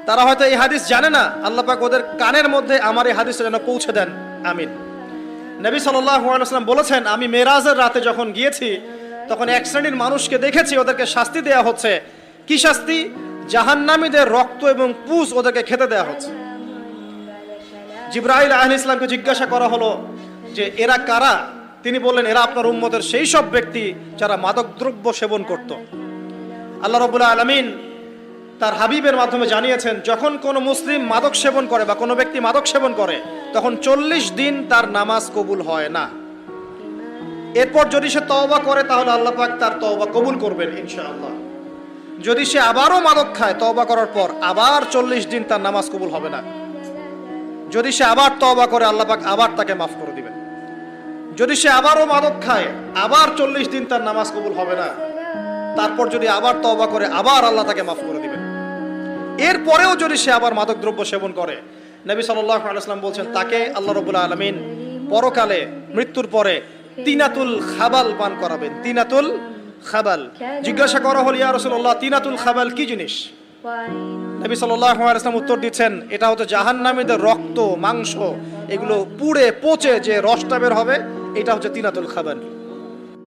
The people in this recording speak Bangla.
তারা হয়তো এই হাদিস জানে না, আল্লাহ পাক ওদের কানের মধ্যে আমার এই হাদিসটা যেন পৌঁছে দেন, আমিন। নবী সাল্লাল্লাহু আলাইহি ওয়াসাল্লাম বলেছেন, আমি মেরাজের রাতে যখন গিয়েছি তখন এক শ্রেণীর মানুষকে দেখেছি, ওদেরকে শাস্তি দেয়া হচ্ছে। কি শাস্তি? জাহান্নামীদের রক্ত এবং পুঁজ ওদেরকে খেতে দেয়া হচ্ছে। জিবরাইল আলাইহিস সালামকে জিজ্ঞাসা করা হলো যে এরা কারা? তিনি বললেন, এরা আপনার উম্মতের সেই সব ব্যক্তি যারা মাদকদ্রব্য সেবন করত। আল্লাহ রাব্বুল আলামিন তার হাবিবের মাধ্যমে জানিয়েছেন, যখন কোনো মুসলিম মাদক সেবন করে বা কোনো ব্যক্তি মাদক সেবন করে তখন 40 দিন তার নামাজ কবুল হয় না। এরপর যদি সে তওবা করে তাহলে আল্লাহ পাক তার তওবা কবুল করবেন ইনশাআল্লাহ। যদি সে আবারও মাদক খায় তওবা করার পর, আবার 40 দিন তার নামাজ কবুল হবে না। যদি সে আবার তওবা করে আল্লাহ পাক আবার তাকে মাফ করে দিবেন। যদি সে আবারও মাদক খায় আবার 40 দিন তার নামাজ কবুল হবে না। তারপর যদি আবার তওবা করে আবার আল্লাহ তাকে মাফ করে দিবেন। এরপরেও যদি সে আবার মাদকদ্রব্য সেবন করে, নবী সাল্লাল্লাহু আলাইহি ওয়াসাল্লাম বলছেন তাকে আল্লাহ রাব্বুল আলামিন পরকালে মৃত্যুর পরে তিনাতুল খাবাল পান করাবেন। তিনাতুল খাবাল। জিজ্ঞাসা করা হলো, ইয়া রাসূলুল্লাহ, তিনাতুল খাবাল কি জিনিস? নবী সাল্লাল্লাহু আলাইহি ওয়াসাল্লাম উত্তর দিচ্ছেন, এটা হচ্ছে জাহান্নামীদের রক্ত, মাংস, এগুলো পুড়ে পচে যে রসটা বের হবে, এটা হচ্ছে তিনাতুল খাবাল।